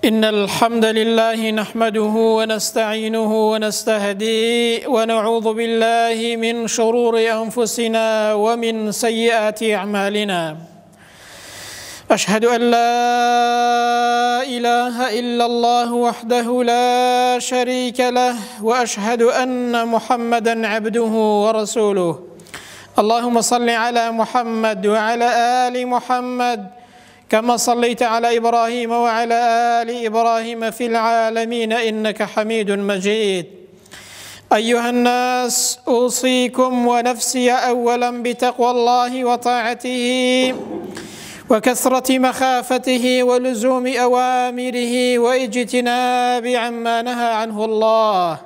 إن الحمد لله نحمده ونستعينه ونستهديه ونعوذ بالله من شرور أنفسنا ومن سيئات أعمالنا. أشهد أن لا إله إلا الله وحده لا شريك له، وأشهد أن محمدا عبده ورسوله. اللهم صل على محمد وعلى آل محمد كما صليت على إبراهيم وعلى آل إبراهيم في العالمين إنك حميد مجيد. أيها الناس، أوصيكم ونفسي أولا بتقوى الله وطاعته وكثرة مخافته ولزوم أوامره واجتناب عما نهى عنه الله.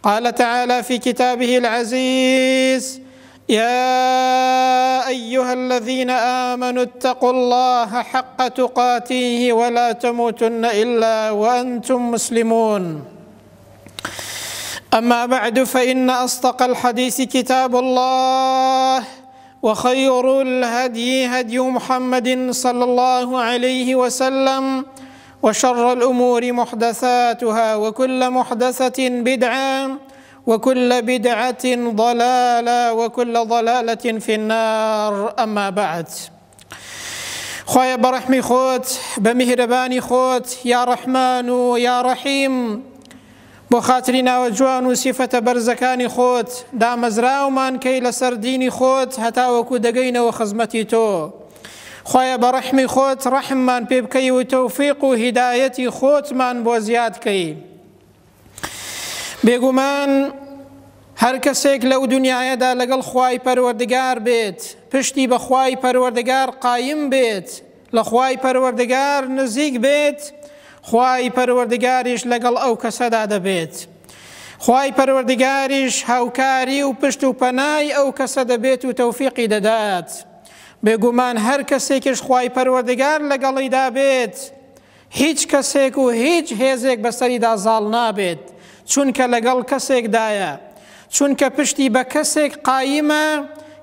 قال تعالى في كتابه العزيز: يا أيها الذين آمنوا اتقوا الله حق تقاته ولا تموتن إلا وأنتم مسلمون. أما بعد، فإن أصدق الحديث كتاب الله، وخير الهدي هدي محمد صلى الله عليه وسلم، وشر الأمور محدثاتها، وكل محدثة بدعة، وكل بدعة ضلالة، وكل ضلالة في النار. أما بعد، خوايا برحمي خوت بمهرباني خوت يا رحمن ويا رحيم، بخاطرنا وجوان وصفة برزكاني خوت دامزراومان كي لسرديني خوت هتا وكو دقين وخزمتي تو. خوايا برحمي خوت رحمان بيبكي وتوفيق وهدايتي خوت من بوزياد كي. بێگومان هەر کەسێک لەو دنیاەدا لەگەڵ خوای پەروەردگار بێت، پشتی بە خوای پەروەردگار قایم بێت، لە خوای پەروەردگار نزیک بێت، خوای پەروەردگاریش لەگەڵ ئەو کەسەدا دەبێت. خوای پەروەردگاریش هاوکاری و پشت و پەنای ئەو کەسە دەبێت و تەوفیقی دەدات. بێگومان هەر کەسێکیش خوای پەروەردگار لەگەڵیدا بێت، هیچ کەسێک و هیچ هێزێک بەسەریدا زاڵ نابێت، چونکە لەگەڵ کەسێکدایە، چونکە پشتی بە کەسێک قایمە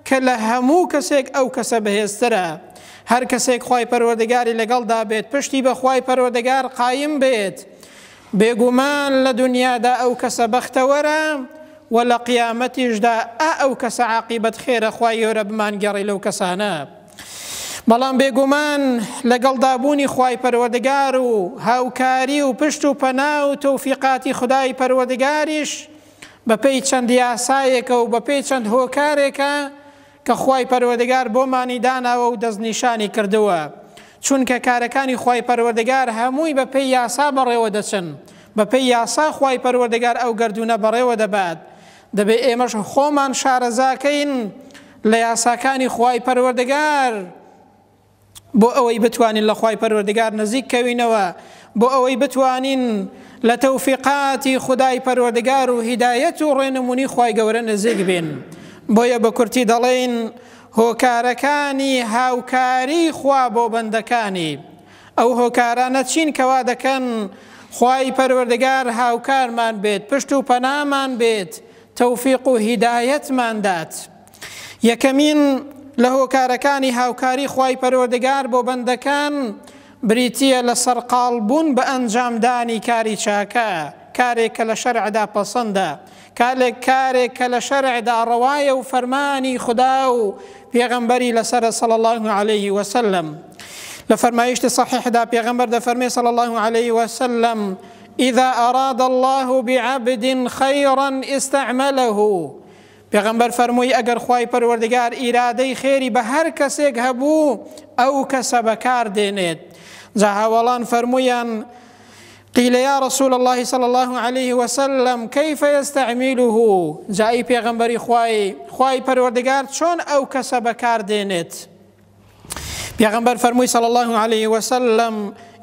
کە لە هەموو کەسێک ئەو کەسە بەهێزترە. هەر کەسێک خوای پەروەردگاری لەگەڵدا بێت، پشتی بە خوای پەروەردگار قایم بێت، بێگومان لە دنیادا ئەو کەسە بەختەوەرە، و لە قیامەتیشدا ئەو کەسە عاقیبەت خێرە. خوای گەورە بمانگەڕی لەو کەسانە. بەڵام بێگومان لەگەڵدابوونی خوای پەروەردگار و هاوکاری و پشت و پەنا و تەوفیقاتی خدای پەروەردگاریش بەپێی چەند یاسایەکە و بەپێی چەند هۆکارێکە کە خوای پەروەردگار بۆمانی داناوە و دەستنیشانی کردووە. چونکە کارەکانی خوای پەروەردگار هەمووی بەپێی یاسا بەڕێوە دەچن، بەپێی یاسا خوای پەروەردگار ئەو گەردونە بەڕێوە دەبات. دەبێت ئێمەش خۆمان شارەزاکەین لە یاساکانی خوای پەروەردگار، بۆ ئەوەی بتوانین لە خوای پەروەردگار نزیک کەوینەوە، بۆ ئەوەی بتوانین لە تەوفیقاتی خدای پەروەردگار و هیدایەت و ڕێنمونی خوای گەورە نزیک بین. بۆیە بە کورتی دەڵێن هۆکارەکانی هاوکاری خوا بۆ بەندەکانی، ئەو هۆکارانە چین کەوا دەکەن خوای پەروەردگار هاوکارمان بێت، پشت و پەنامان بێت، تەوفیق و هیدایەتمان دات. یەکەمین لە هۆکارەکانی هاوکاری خوای پەروەردگار بۆ بەندەکان بریتیە لە سەرقاڵبوون بە ئەنجامدانی کاری چاکە، کارێک کە لە شەرعدا پەسەندە، کارێک کە لە شەرعدا ڕەوایە و فەرمانی خدا و پێغەمبەری لەسەرە صلی الله عليه وسلم. لە فەرمایشتی صحیحدا پێغەمبەر دەفەرمێ صلی الله عليه وسلم: إذا أراد الله بعبد خيرا استعمله. پێغەمبەر فەرمووی ئەگەر خوای پەروەردگار ئیرادەی خێری بە هەر کەسێک هەبوو، ئەو کەسە بەکار دێنێت. جا هاوڵان فەرموویان: قيل يا رسول الله صلى الله عليه وسلم كيف يستعمله؟ جائی پێغەمبەری خوای پەروەردگار چۆن ئەو کەسە بەکار دێنێت؟ پێغەمبەر فەرمووی صلى الله عليه وسلم: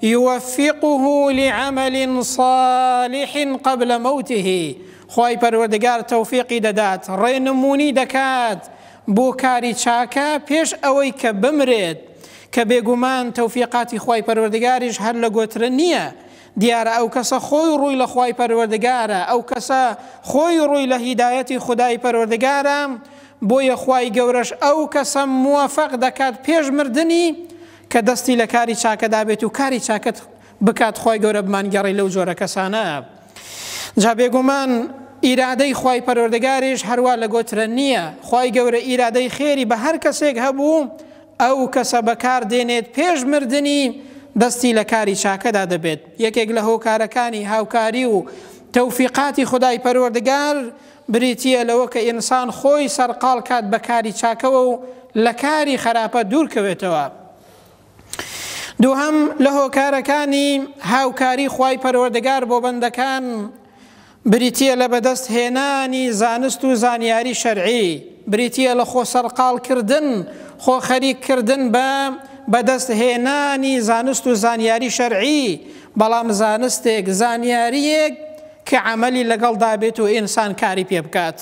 يوفقه لعمل صالح قبل موته. خوای پەروەردگار تەوفیقی دەدات، ڕێنمونی دەکات بۆ کاری چاکە پێش ئەوەی کە بمرێت، کە بێگومان تەوفیقاتی خوای پەروەردگاریش هەر لە گۆترە نییە. دیارە ئەو کەسە خۆی ڕووی لە خوای پەروەردگارە، ئەو کەسە خۆی ڕووی لە هیدایەتی خدای پەروەردگارە، بۆیە خوای گەورەش ئەو کەسە موافق دەکات پێش مردنی کە دەستی لە کاری چاکەدا بێت و کاری چاکەت بکات خۆی گەورە بمانگەڕی لەو جۆرە کەسانە. جا بێگومان ئیرادەی خی پەروەردگاریش هەروە لە گۆترە نییە. خی گەورە ئیرادەی خێری بە هەر کەسێک هەبوو ئەو کەسە بەکار دێنێت پێش مردنی دەستی لە کاری چاکەدا دەبێت. یەکێک لە هۆکارەکانی هاوکاری و تەوفیقاتی خدای پەروەردگار بریتیە لەوە کە ئینسان خۆی سەرقاڵ کات بە کاری چاکەوە و لە کاری خراپە دوورکەوێتەوە. دووهەم لە هۆکارەکانی هاوکاری خی پەروەردگار بۆ بەندەکان بریتیە لە بەدەست هێنانی زانست و زانیاری شەرعی، بریتیە لە خۆ سەرقاڵکردن خۆ خەریککردن بە بەدەست هێنانی زانست و زانیاری شەرعی، بەڵام زانستێک زانیاریەک کە عملی لەگەڵدا بێت و ئینسان کاری پێ بکات.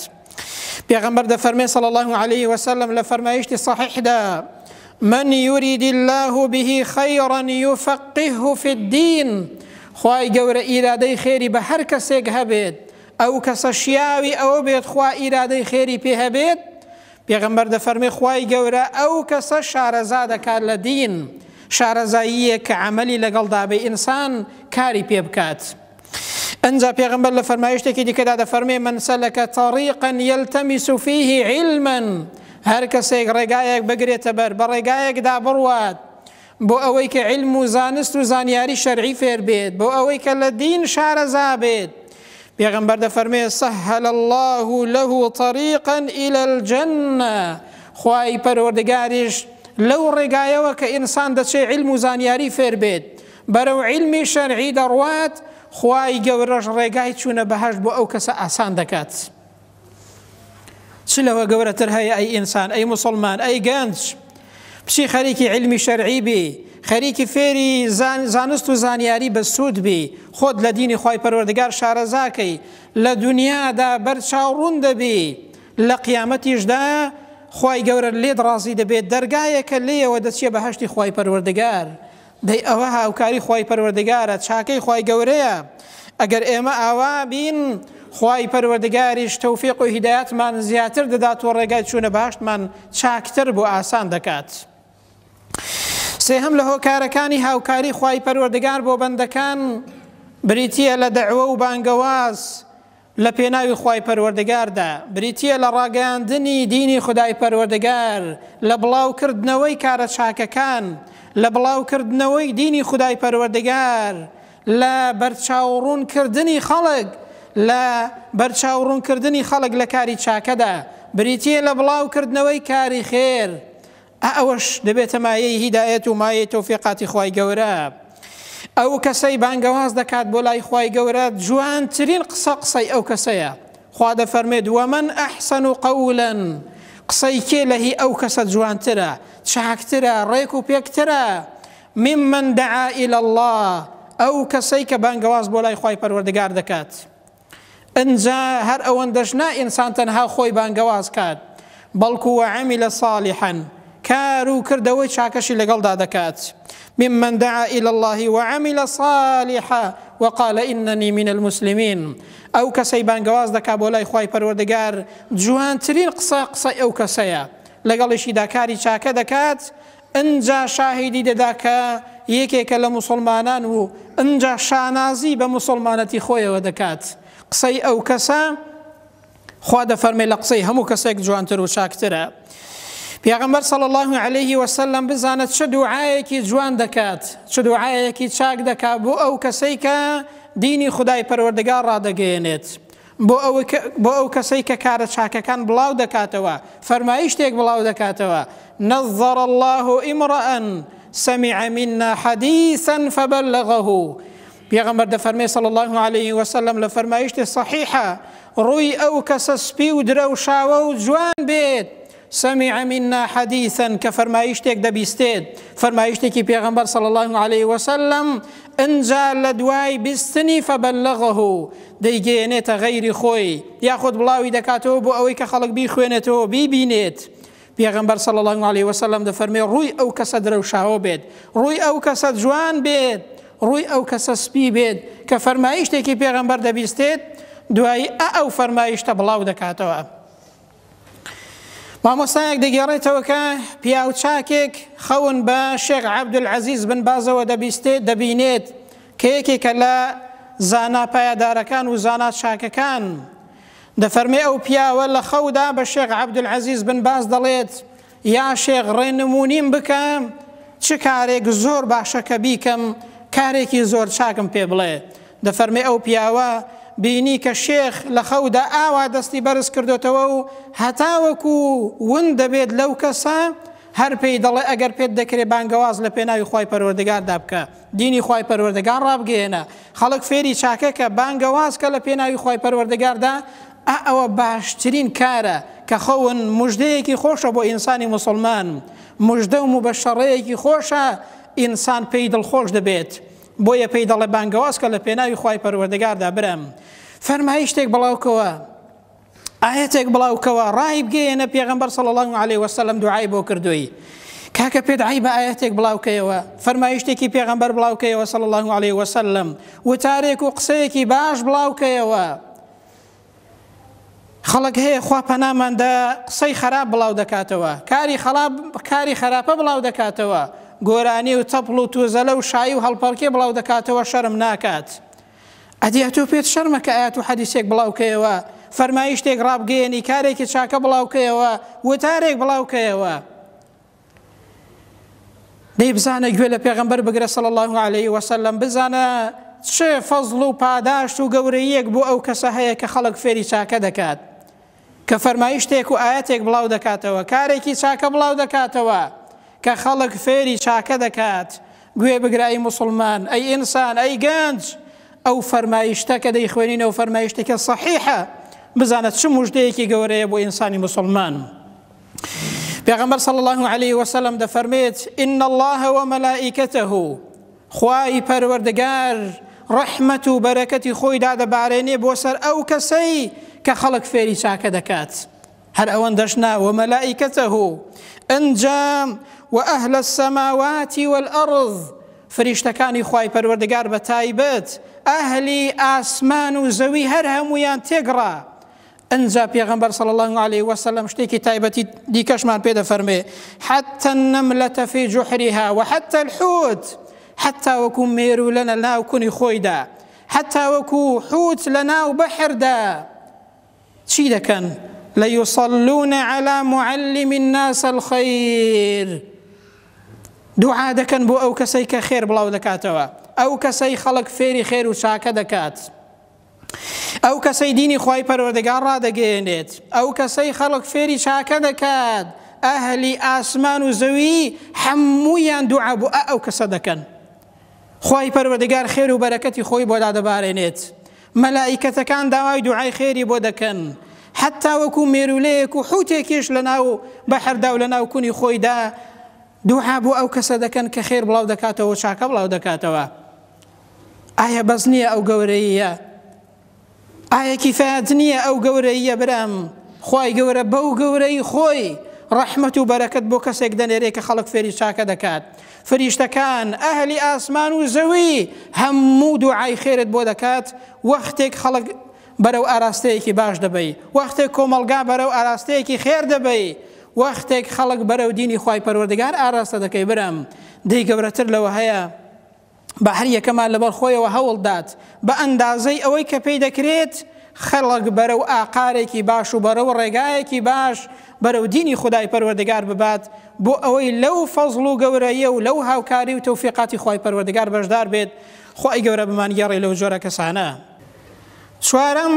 پێغەمبەر دەفەرمێ صلی الله عليه وسلم لە فەرمایشتی صحیحدا: من يريد الله به خيرا يفقهه في الدين. خوای گەورە ئیرادەی خێری بە هەر کەسێک هەبێت، ئەو کەسە شیاوی ئەوە بێت خوا ئیرادەی خێری پێ هەبێت. پێغەمبەر دەفەرمێ خوای گەورە ئەو کەسە شارەزا دەکات لە دین، شارەزاییە کە عملی لەگەڵدا بێ ئینسان کاری پێ بکات. ئەنجا پێغەمبەر لە فەرمایشتێکی دیکەدا دەفەرمێ: من سەلەکە طەریقا یلتەمیس فیه علما. هەر کەسێک ڕێگایەک بگرێتە بەر بە ڕێگایەکدا بڕوات بۆ ئەوەی کە علم و زانست و زانیاری شەرعی فێر بێت، بۆ ئەوەی کە لە دین شارەزا بێت. پێغەمبەر دەفەرمێ: سهل الله له طەریقا إلى الجنة. خوای پەروەردگاریش لەو ڕێگایەوە کە ئینسان دەچێت علم و زانیاری فێر بێت بەرەو علمی شەرعی دەڕوات، خوای گەورەش ڕێگای چوونە بەهەشت بۆ ئەو کەسە ئاسان دەکات. چ لەوە گەورەتر هەیە ئەی ئینسان، ئەی مسلمان، ئەی گەنج، بچی خەریکی علمی شەرعی بی، خەریکی فێری زانست و زانیاری بە سوود بی، خۆت لە دینی خوای پەروەردگار شارەزاکەی، لە دنیادا بەرچاوڕوون دەبی، لە قیامەتیشدا خوای گەورە لێت ڕازی دەبێت، دەرگایەکە لێەوە دەچێت بەهەشتی خوای پەروەردگار. دەی ئەوە هاوکاری خوای پەروەردگارە، چاکەی خوای گەورەیە. ئەگەر ئێمە ئاوا بین، خوای پەروەردگاریش تەوفیق و هیدایەتمان زیاتر دەدات و ڕێگای چوونە بەهەشتمان چاکتر بۆ ئاسان دەکات. سێهەم لە هۆکارەکانی هاوکاری خوای پەروەردگار بۆ بەندەکان بریتیە لە دەعوە و بانگەواز لە پێناوی خوای پەروەردگاردا، بریتیە لە ڕاگەاندنی دینی خدای پەروەردگار، لە بڵاوکردنەوەی کارە چاکەکان، لە بڵاوکردنەوەی دینی خدای پەروەردگار، لە بەرچاوڕوونکردنی خەڵک، لە بەرچاوڕوونکردنی خەڵک لە کاری چاکەدا، بریتیە لە بڵاوکردنەوەی کاری خێر. ئەوەش دەبێتە مایەی هیدایەت و مایەی تەوفیقاتی خوای گەورە. ئەو کەسەی بانگەواز دەکات بۆ لای خوای گەورە، جوانترین قسەی ئەو کەسەیە. خوا دەفەرمێت: ومن ئەحسن قەولا. قسەی کێ لە هی ئەو کەسە جوانترە، چاکترە، ڕێک و پێکترە، ممن دعا إلى الله. ئەو کەسەی کە بانگەواز بۆ لای خوای پەروەردگار دەکات. ئەنجا هەر ئەوەندەش نا ئینسان تەنها خۆی بانگەواز کات، بەڵکو وعمل صالحا، کار و کردەوەی چاکەشی لەگەڵدا دەکات. ممن دعا إلى الله وعمل صالحا وقال إنني من المسلمين. ئەو کەسەی بانگەواز دەکات بۆ لای خوای پەروەردگار، جوانترین قسەی ئەو کەسەیە، لەگەڵیشیدا کاری چاکە دەکات. ئەنجا شاهیدی دەدا کە یەکێکە لە مسلمانان و ئەنجا شانازی بە مسلمانەتی خۆیەوە دەکات. قسەی ئەو کەسە خوا دەفەرمێ لە قسەی هەموو کەسێک جوانتر و چاکترە. پێغەمبەر صلی الله عليه وسلم بزانت چه دوعایەکی جوان دەکات، چه دوعایەکی چاک دەکات بۆ ئەو کەسەی کە دینی خدای پەروەردگار ڕادەگەیەنێت، بۆ ئەو کەسەی کە کارە چاکەکان بڵاو دەکاتەوە، فەرمایشتێک بڵاو دەکاتەوە. نظر الله امرأ سمع منا حديثا فبلغه. پێغەمبەر دەفەرمێ صلی الله عليه وسلم لە فەرمایشتی صحیحە، ڕووی ئەو کەسە سپی و درەوشاوە و جوان بێت، سمع منا حديثا کە فەرمایشتێک دەبیستێت، فەرمایشتێکی پێغەمبەر صلی الله عليه وسلم، ئەنجا لە دوای بیستنی فبلغه دەیگەیەنێتە غەیری خۆی، یاخود بڵاوی دەکاتەوە بۆ ئەوەی کە خەڵک بیخوێنێتەوە بیبینێت. پێغەمبەر صلی الله عليه وسلم دەفەرمێ ڕووی ئەو کەسە درەوشاوە بێت، ڕووی ئەو کەسە جوان بێت، ڕووی ئەو کەسە سپی بێت کە فەرمایشتێکی پێغەمبەر دەبیستێت، دوایی ئەو فەرمایشتە بڵاو دەکاتەوە. مامۆستایەک دەگێڕێتەوە کە پیاو چاکێک خەون بە شێخ عەبدولعەزیز بن بازەوە دەبیستێت، دەبینێت کە یەکێکە لە زانا پایەدارەکان و زانا چاکەکان دەفەرمێ ئەو پیاوە لە خەودا بە شێخ عەبدولعەزیز بن باز دەڵێت یا شێخ ڕێنمونیم بکەم چ کارێک زۆر باشە کە بیکەم کارێکی زۆر چاکم پێ بڵێ. دەفەرمێ ئەو پیاوە بینی کە شێخ لە خەودا ئاوا دەستی بەرز کردوتەوە و هەتاوەکو ون دەبێت لەو کەسە هەر پێی دەڵێ ئەگەر پێت دەکرێت بانگەواز لە پێناوی خوای پەروەردگاردا بکە، دینی خوای پەروەردگار ڕابگەێنە. خەڵک فێری چاکەکە بانگەواز کە لە پێناوی خوای پەروەردگاردا ئەوە باشترین کارە کە خەون موژدەیەکی خۆشە بۆ ئینسانی مسلمان، موژدە و مبەشەڕەیەکی خۆشە، ئینسان پێی دڵخۆش دەبێت. بۆیە پێی دەڵێ بانگەواز کە لە پێناوی خوای پەروەردگاردا برم. فەرمایی شتێک بڵاوکەوە، ئاەتێک بڵاوکەوە ڕای بگەێنە پێغەمبەر صلی الله علیه وسلم دوعای بۆ کردووی. کاکە پێت عیبە ئاەتێک بڵاوکەیەوە، فەرمایی شتێکی پێغەمبەر بڵاوکەیەوە صلی الله علیه وسلم، وتارێک و قسەیەکی باش بڵاوکەیەوە. خەڵک هەیە خوا پەناماندا قسەی خراپ بڵاو دەکاتەوە، کاری خراپە بڵاو دەکاتەوە، گۆرانی و تەپڵ و توزەلە و شایی و هەڵپەڕکێ بڵاو دەکاتەوە، شەرم ناکات. ئەدی تۆ پێت شەرمە کە ئاەت و حەدیثێک بڵاوکەیەوە، فەرمایی شتێک ڕابگەێنی، کارێکی چاکە بڵاوکەیەوە، وتارێک بڵاوکەیەوە. دەی بزانە گوێ لە پێغەمبەر بگرە صلی الله علیه وسلم، بزانە چه فەزڵ و پاداشت و گەورەیەک بۆ ئەو کەسە هەیە کە خەڵک فێری چاکە دەکات، کە فەرمایی شتێک و ئاەتێک بڵاو دەکاتەوە، کارێکی چاکە بڵاو دەکاتەوە کە خەڵک فێری چاکە دەکات. گوێ بگرە ئەی موسڵمان، ئەی ئینسان، ئەی گەنج، ئەو فەرمایشتە کە دەیخوێنینەوە فەرمایشتێکە صەحیحە، بزانە چ موژدەیەکی گەورەیە بۆ ئینسانی موسڵمان. پێغەمبەر صلی الله علیه وسلم دەفەرمێت ئین الله ومەلائیکەتەه، خوای پەروەردگار ڕەحمەت و بەرەکەتی خۆی دادەبارێنێ بۆ سەر ئەو کەسەی کە خەڵک فێری چاکە دەکات. هەر ئەوەندەش نا، ومەلائیکەتەه ئەنجام وأهل السماوات والأرض، فریشتەکانی خوای پەروەردگار بە تایبەت ئەهلی ئاسمان و زەوی هەر هەمویان تێگڕا. ئەنجا پێغەمبەر صلی الله علیه وسلم شتێکی تایبەتی دیکەشمان پێ دەفەرمێ حتى النملة في جحرها وحتى الحوت، حتى وەکو مێرو لە ناو کونی خۆیدا، حتى وەکو حوت لە ناو بەحردا چی دەکەن؟ ليصلون على معلم الناس الخير، دوعا دەکەن بۆ ئەو کەسەی کە خێر بڵاو دەکاتەوە، ئەو کەسەی خەڵک فێری خێر و چاکە دەکات، ئەو کەسەی دینی خوای پەروەردگار ڕادەگەێنێت، ئەو کەسەی خەڵک فێری چاکە دەکات، ئەهلی ئاسمان و زەوی هەموویان دوعا بۆ ئەو کەسە دەکەن. خوای پەروەردگار خێر و بەرەکەتی خۆی بۆ دادەبارێنێت، مەلائیکەتەکان داوای دوعای خێری بۆ دەکەن، حتا وەکو مێرولەیەک و حوتێکیش لە ناو بەحردا و لە ناو کونی خۆیدا دوعا بۆ ئەو کەسە دەکەن کە خێر بڵاو دەکاتەوە و چاکە بڵاو دەکاتەوە. ئایا بەس نییە ئەو گەورەیە؟ ئایا کیفایەت نییە ئەو گەورەیە برام؟ خوای گەورە بەو گەورەی خۆی ڕەحمەت و بەرەکەت بۆ کەسێک دەنێرێ کە خەڵک فێری چاکە دەکات. فریشتەکان ئەهلی ئاسمان و زەوی هەموو دوعای خێرت بۆ دەکات. وەختێک خەڵک بەرەو ئاراستەیەکی باش دەبەی، وەختێک کۆمەڵگا بەرەو ئاراستەیەکی خێر دەبەی، وەختێک خەڵک بەرەو دینی خوای پەروەردگار ئاراستە دەکەی برام. دەی گەورەتر لەوە هەیە بە هەر یەکەمان لەبەر خۆیەوە هەوڵدات بە ئەندازەی ئەوەی کە پێی دەکرێت خەڵک بەرەو ئاقارێکی باش و بەرەو ڕێگایەکی باش بەرەو دینی خودای پەروەردگار ببات بۆ ئەوەی لەو فەزڵ و گەورەیە و لەو هاوکاری و تەوفیقاتی خوای پەروەردگار بەشدار بێت. خوای گەورە بمانگەڕێ لەو جۆرە کەسانە. چوارەم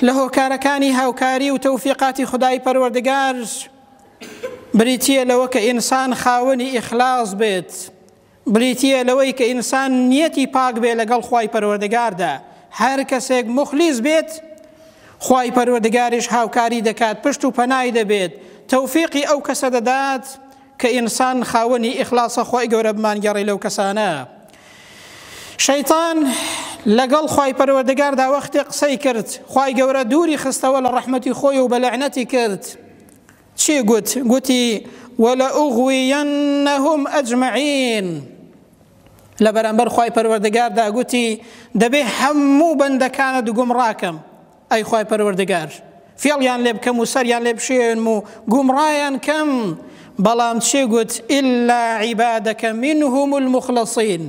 لە هۆکارەکانی هاوکاری و تەوفیقاتی خودای پەروەردگار بریتیە لەوە کە ئینسان خاوەنی ئیخلاص بێت، بریتیە لەوەی کە ئینسان نیەتی پاک بێ لەگەڵ خوای پەروەردگاردا. هەر کەسێک مخلیص بێت خوای پەروەردگاریش هاوکاری دەکات، پشت و پەنای دەبێت، تەوفیقی ئەو کەسە دەدات کە ئینسان خاوەنی ئیخلاصە. خوای گەورە بمانگەڕێ لەو کەسانە. شەیطان لەگەڵ خوای پەروەردگاردا وەختی قسەی کرد، خوای گەورە دووری خستەوە لە ڕەحمەتی خۆی و بە لەعنەتی کرد. چی گوت؟ گوتی وەلەئوغویەنەهم ئەجمەعین. لە بەرامبەر خوای پەروەردگاردا گوتی دەبێ هەموو بەندەکانت گومڕاکەم. ئەی خوای پەروەردگار، فێڵیان لێ بکەم و سەریان لێ بشێن و گومڕایان کەم. بەڵام چی گوت؟ ئیلا عیبادەکە منهم المخلصین،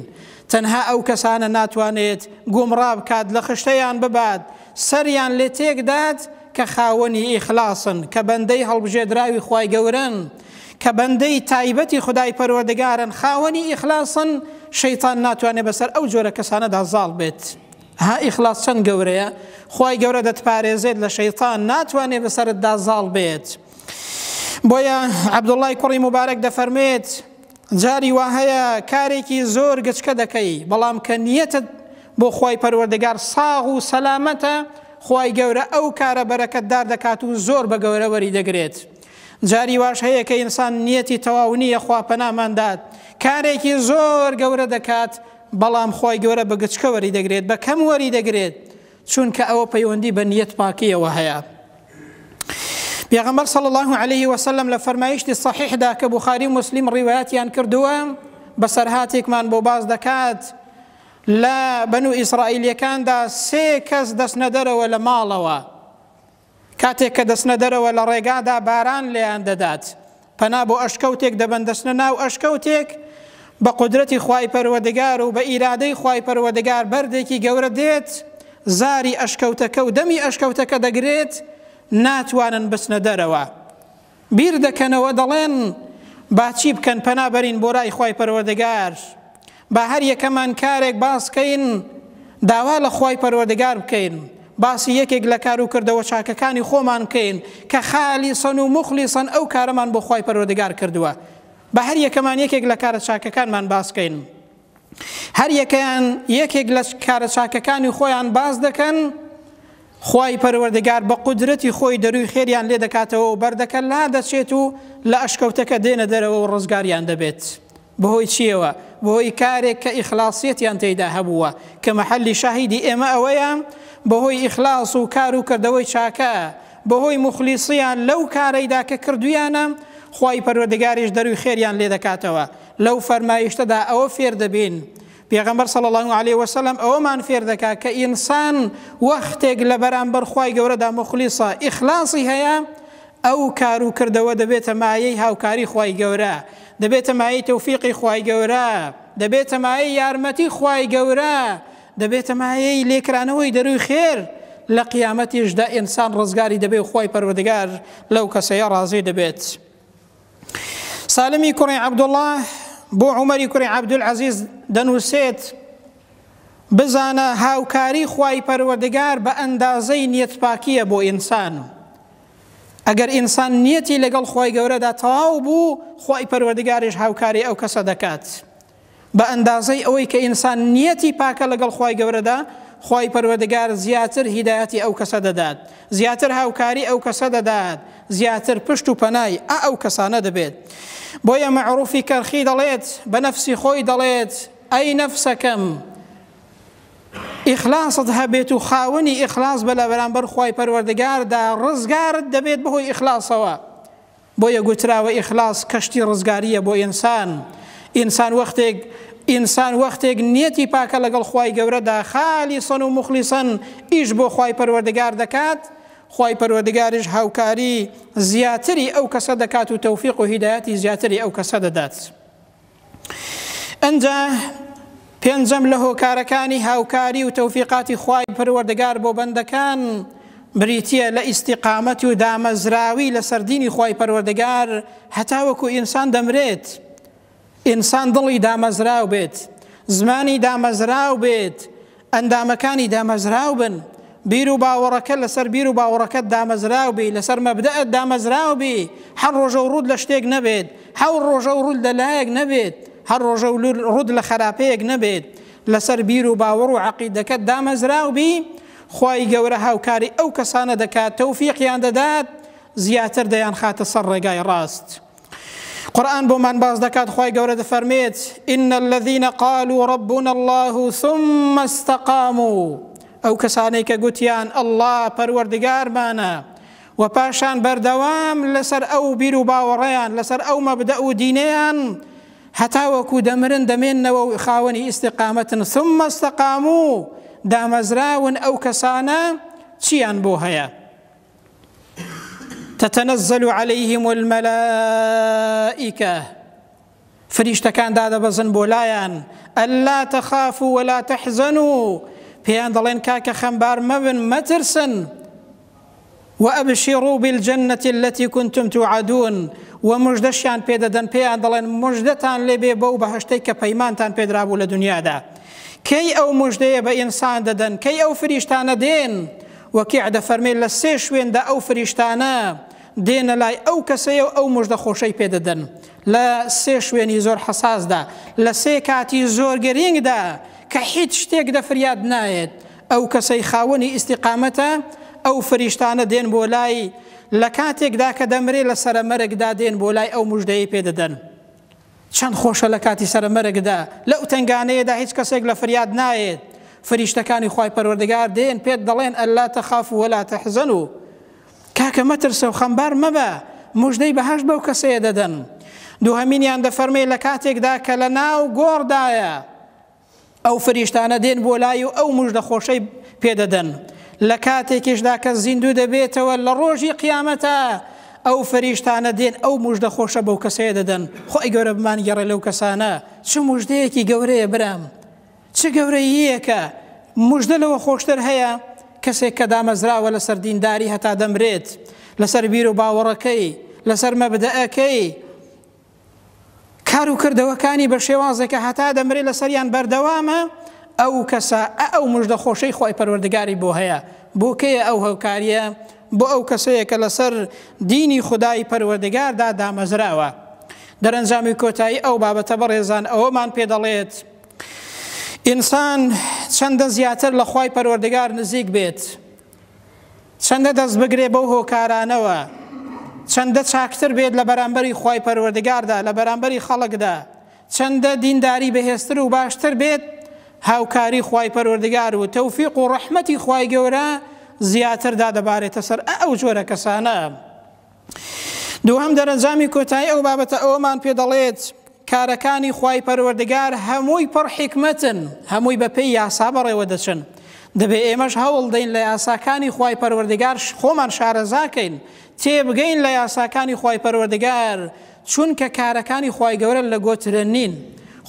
تەنها ئەو کەسانە ناتوانێت گومڕا بکات لە خشتەیان ببات سەریان لێ تێکدات کە خاوەنی ئیخلاسن کە بەندەی هەڵبژێردراوی خوای گەورن کە بەندەی تایبەتی خودای پەروەردگارن خاوەنی ئیخلاسن شەیطان ناتوانێت بەسەر ئەو جۆرە کەسانەدا زاڵ بێت. ها ئیخلاس چەند گەورەیە، خوای گەورە دەتپارێزێت لە شەیطان ناتوانێت بەسەرتدا زاڵ بێت. بۆیە عەبدوڵڵای کوڕی موبارەک دەفەرمێت جاری وا هەیە کارێکی زۆر گچکە دەکەی بەڵام کە نیەتت بۆ خوای پەروەردگار ساغ و سەلامەتە خوای گەورە ئەو کارە بەرەکەتدار دەکات و زۆر بە گەورە وەری دەگرێت. جاری واش هەیە کە ئینسان نیەتی تەواو نییە خوا پەناماندات کارێکی زۆر گەورە دەکات بەڵام خوای گەورە بە گچکە وەری دەگرێت بە کەم وەری دەگرێت چونکە ئەوە پەیوەندی بە نیەت پاکیەوە هەیە. پێغەمبەر صلی الله عليه وسلم لە فەرمایشتی صحیحدا کە بوخاری و مسلم ڕیوایەتیان کردووە بەسەرهاتێکمان بۆ باز دەکات لە بەنو ئیسرائیلیەکاندا 3 کەس دەستنە دەرەوە لە ماڵەوە کاتێک کە دەستنە دەرەوە لە ڕێگادا باران لێیان دەدات پەنا بۆ ئەشکەوتێک دەبەن دەستنە ناو ئەشکەوتێک بە قودرەتی خوای پەروەردگار و بە ئیرادەی خوای پەروەردگار بەردێکی گەورە دێت زاری ئەشکەوتەکە و دەمی ئەشکەوتەکە دەگرێت ناتوانن بچنە دەرەوە بیر دەکەنەوە دەڵێن با چی بکەن پەنا بەرین بۆ ڕای خوای پەروەردگار با هەر یەکەمان کارێک باسکەین داوا لە خوای پەروەردگار بکەین باسی یەکێک لە کار و کردەوە چاکەکانی خۆمان بکەین کە خالیسەن و مخلیسەن ئەو کارەمان بۆ خوای پەروەردگار کردووە بە هەر یەکەمان یەکێک لە کارە چاکەکانمان باسکەین هەر یەکێک لە کارە چاکەکانی خۆیان باز دەکەن خوای پەروەردگار بە قودرەتی خۆی دەروی خێریان لێ دەکاتەوە و بەردەکە لا دەچێت و لە ئەشکەوتەکە دێنە دەرەوە و ڕزگاریان دەبێت بەهۆی چیەوە بەهۆی کارێک کە ئیخلاسیەتیان تێیدا هەبووە کە مەحەلی شاهیدی ئێمە ئەوەیە بەهۆی ئیخلاس و کار و کردەوەی چاکە بەهۆی مخلیسیان لەو کارەیدا کە کردویانە خوای پەروەردگاریش دەروی خێریان لێ دەکاتەوە لەو فەرمایشتەدا ئەوە فێر دەبین پێغەمبەر صلی الله عليه وسلم ئەوەمان فێر دەکات کە ئینسان وەختێک لە بەرامبەر خوای گەورەدا مخلیسە ئیخلاسی هەیە ئەو کار و کردەوە دەبێتە مایەی هاوکاری خوای گەورە دەبێتە مایەی تەوفیقی خوای گەورە دەبێتە مایەی یارمەتی خوای گەورە دەبێتە مایەی لێکرانەوەی دەروی خێر لە قیامەتیشدا ئینسان ڕزگاری دەبێت و خوای پەروەردگار لەو کەسەیە ڕازی دەبێت. سالمی کوڕی عەبدوڵڵاه بۆ عومەری کوڕی عەبدولعەزیز دەنووسێت بزانە هاوکاری خوای پەروەردگار بە ئەندازەی نیەتپاکیە بۆ ئینسان ئەگەر ئینسان نیەتی لەگەڵ خوای گەورەدا تەواو بوو خوای پەروەردگاریش هاوکاری ئەو کەسە دەکات بە ئەندازەی ئەوەی کە ئینسان نیەتی پاکە لەگەڵ خوای گەورەدا خوای پەروەردگار زیاتر هیدایەتی ئەو کەسە دەدات زیاتر هاوکاری ئەو کەسە دەدات زیاتر پشت و پەنای ئەو کەسانە دەبێت. بۆیە مەعروفی کەرخی دەڵێت بە نەفسی خۆی دەڵێت ئەی نەفسەکەم ئیخلاست هەبێت و خاوەنی ئیخلاس بە لە بەرامبەر خوای پەروەردگاردا ڕزگارت دەبێت بەهۆی ئیخلاسەوە. بۆیە گوتراوە ئیخلاس کەشتی ڕزگاریە بۆ ئینسان وەختێک نیەتی پاکە لەگەڵ خوای گەورەدا خالیسەن و مخلیسەن ئیش بۆ خوای پەروەردگار دەکات خوای پەروەردگاریش هاوکاری زیاتری ئەو کەسە دەکات و تەوفیق و هیدایەتی زیاتری ئەو کەسە دەدات. ئەنجا پێنجەم لە هۆکارەکانی هاوکاری و تەوفیقاتی خوای پەروەردگار بۆ بەندەکان بریتیە لە ئیستیقامەت و دامەزراوی لەسەر دینی خوای پەروەردگار هەتا وەکو ئینسان دەمرێت ئینسان دڵی دامەزراو بێت زمانی دامەزراو بێت ئەندامەکانی دامەزراو بن بیر و باوەڕەکە لەسەر بیر و باوەڕەکەت دامەزراو بی لەسەر مەبدەئت دامەزراو بی هەر ڕۆژە و ڕوود لە شتێک نەبێت هەر ڕۆژە و ڕوود لە لایەک نەبێت هەر ڕۆژە و ڕوود لە خراپەیەک نەبێت لەسەر بیر و باوەڕ و عەقیدەکەت دامەزراو بی خوای گەورە هاوکاری ئەو کەسانە دەکات تەوفیقیان دەدات زیاتر دەیان خاتە سەر ڕێگای ڕاست. قرآن بۆمان باز دەکات خوای گەورە دەفەرمێت إن الذين قالوا ربنا الله ثم استقاموا ئەو کەسانەی کە گوتیان ئەڵڵا پەروەردگارمانە و پاشان بەردەوام لەسەر ئەو بیر و باوەڕەیان لەسەر ئەو مەبدە و دینەیان هەتا وەکو دەمرن دەمێننەوە و خاوەنی ئیستیقامەتن ثم استقاموا دامەزراون ئەو کەسانە چیان بۆ هەیە تتنزل عليهم الملائكة فریشتەکان دادەبەزن بۆ لایەن ئەللا تەخافوا ولا تەحزەنوا، پێیان دەڵێن کاکە خەمبار مەبن مەترسن، وأبشروا بالجنة التي كنتم توعدون، ومجدشان پێدەدەن پێیان دەڵێن مژدەتان لێبێ بەو بەهەشتەی کە پەیمانتان پێدرابوو لە دنیادا. کەی ئەو مژدەیە بە ئینسان دەدەن، کەی ئەو فریشتانە دێن؟ وەکیع دەفەرمێت لە سێ شوێندا ئەو فریشتانە دێنە لای ئەو کەسەیە و ئەو مژدە خۆشەی پێدەدەن لە سێ شوێنی زۆر حەساسدا، لە سێ کاتی زۆر گرنگدا کە هیچ شتێک دەفریاد نایێت. ئەو کەسەی خاوەنی ئیستیقامەتە ئەو فریشتانە دێن بۆ لای، لە کاتێکدا کە دەمرێ لە سەرمەرگدا دێن بۆ لای ئەو مژدەیە پێدەدەن. چەند خۆشە لە کاتی سەرمەرگدا لەو تنگانەیەدا هیچ کەسێک لە فریاد نایێت. فریشتەکانی خوای پەروەردگار دێن پێت دەڵێن ئەللا تەخافوا ولا تەحزەنوا، کاکە مەترسە و خەمبار مەبە، مژدەی بەهەشت بەو کەسەیە دەدەن. دووهەمینیان دەفەرمێ لە کاتێکدا کە لە ناو گۆڕدایە ئەو فریشتانە دێن بۆ لای و ئەو مژدە خۆشەی پێدەدەن. لە کاتێکیشدا کە زیندوو دەبێتەوە لە ڕۆژی قیامەتە ئەو فریشتانە دێن ئەو مژدە خۆشە بەو کەسەیە دەدەن. خۆی گەورە بمان گەڕێ لەو کەسانە، چ مژدەیەکی گەورەیە برام، چ گەورەیەکە مژدە لەوە خۆشتر هەیە کەسێک کە دامەزراوە لەسەر دینداری هەتا دەمرێت، لەسەر بیر و باوەڕەکەی، لەسەر مەبدەئەکەی، کار و کردەوەکانی بە شێوازێکە هەتا دەمرێت لەسەریان بەردەوامە، ئەو کەسە ئەو مژدە خۆشەی خوای پەروەردگاری بۆ هەیە. بۆ کەیە ئەو هەوکاریە؟ بۆ ئەو کەسەیە کە لەسەر دینی خودای پەروەردگاردا دامەزراوە. دەرەنجامی کۆتایی ئەو بابەتە بەڕێزان ئەوەمان پێ دەڵێت ئینسان چەندە زیاتر لە خوای پەروەردگار نزیک بێت، چەندە دەست بگرێ بەو هۆکارانەوە، چەندە چاکتر بێت لە بەرامبەری خوای پەروەردگاردا، لە بەرامبەری خەڵکدا، چەندە دینداری بەهێزتر و باشتر بێت، هاوکاری خوای پەروەردگار و تەوفیق و ڕەحمەتی خوای گەورە زیاتر دادەبارێتە سەر ئەو جۆرە کەسانە. دووهەم دەرەنجامی کۆتایی ئەو بابەتە ئەوەمان پێ دەڵێت کارەکانی خوای پەروەردگار هەمووی پڕ حیکمەتن، هەمووی بەپێی یاسا بەڕێوە دەچن. دەبێ ئێمەش هەوڵ دەین لە یاساکانی خوای پەروەردگار خۆمان شارەزاکەین، تێبگەین لە یاساکانی خوای پەروەردگار، چونکە کارەکانی خوای گەورە لە گۆترە نین.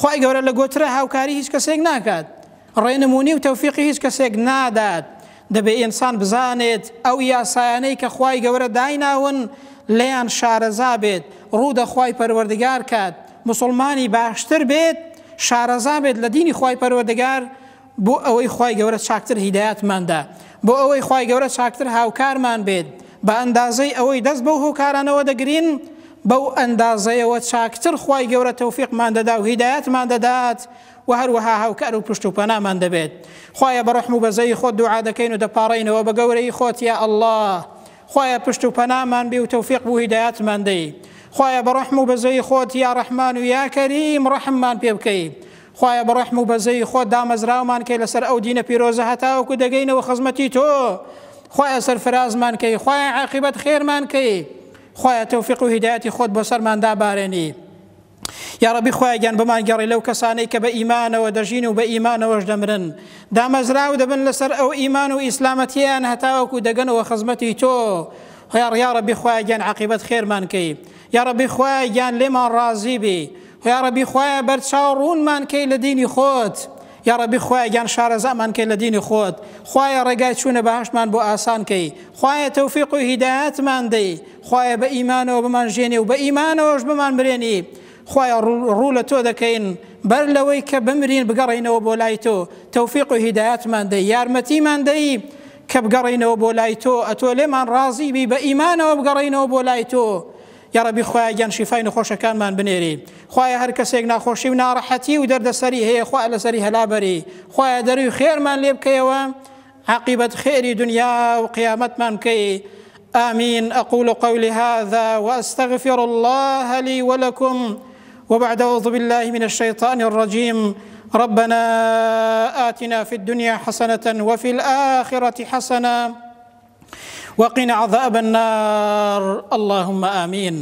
خوای گەورە لە گۆترە هاوکاری هیچ کەسێک ناکات، ڕێنمونی و تەوفیقی هیچ کەسێک نادات. دەبێ ئینسان بزانێت ئەو یاسایانەی کە خوای گەورە دایناون لەیان شارەزا بێت، ڕوودە خوای پەروەردگار کات، مسلمانی باشتر بێت، شارەزا بێت لە دینی خوای پەروەردگار، بۆ ئەوەی خوای گەورە چاکتر هیدایەتماندا، بۆ ئەوەی خوای گەورە چاکتر هاوکارمان بێت. بە ئەندازەی ئەوەی دەست بەو هۆکارانەوە دەگرین، بەو ئەندازەیەوە چاکتر خوای گەورە تەوفیقمان دەدا و هیدایەتمان دەدات و هەروەها هاوکار و پشت و پەنامان دەبێت. خوایە بە ڕەحم و بەزەی خۆت دوعا دەکەین و دەپاڕینەوە بە گەورەی خۆت یا ئەڵڵاه. خوایە پشت و پەنامان بێ و تەوفیق و هیدایەتمان دەی. خوایە بە ڕەحم و بەزەی خۆت یا ڕەحمان و یا کەریم ڕەحممان پێ بکەی. خوایە بە ڕەحم و بەزەی خۆت دامەزراومان کەی لەسەر ئەو دینە پیرۆزە هەتاوەکو دەگەینەوە خزمەتی تۆ. خوایە سەرفرازمان کەی، خوایە عاقبەت خێرمان کەی، خوایە تەوفیق و هیدایەتی خۆت بۆ سەرمان دابارێنی. یا ربی خوای گیان بمان گەڕی لەو کەسانەی کە بە ئیمانەوە دەژین و بە ئیمانەوەش دەمرن، دامەزراو دەبن لەسەر ئەو ئیمان و ئیسلامەتیان هەتاوەکو دەگەنەوە خزمەتی تۆ. یا ربی خوای گیان عاقبەت خێرمان کەی، یا ربی خوای گیان لێمان ڕازی بی، یا ربی خوای بەرچاو ڕوونمان کەی لە دینی خۆت، یا ربی خوای گیان شارەزامان کەی لە دینی خۆت، خوایە ڕێگای چوونە بەهەشتمان بۆ ئاسان کەی، خوایە تەوفیق و هیدایەتمان دەی، خوایە بە ئیمانەوە بمان ژێنی و بە ئیمانەوەش بمان برێنی. خوایە ڕوو لە تۆ دەکەین بەر لەوەی کە بمرین بگەڕینەوە بۆ لای تۆ، تەوفیق و هیدایەتمان دەی، یارمەتیمان دەی کە بگەڕینەوە بۆ لای تۆ، ئەتۆ لێمان ڕازی بی، بە ئیمانەوە بگەڕینەوە بۆ لای تۆ. یا ربی خوایە گیان شیفای نەخۆشەکانمان بنێری، خوایە هەر کەسێک ناخۆشی و ناڕەحەتی و دەردەسەری هەیە خوایە لەسەری هەلابەری، خوایە دەروی خێرمان لێ بکەیەوە، عاقبەت خێری دنیا و قیامەتمان بکەی. آمين. أقول قولي هذا وأستغفر الله لي ولكم، وبعد أعوذ بالله من الشيطان الرجيم. ربنا آتنا في الدنيا حسنة وفي الآخرة حسنة وقنا عذاب النار. اللهم آمين.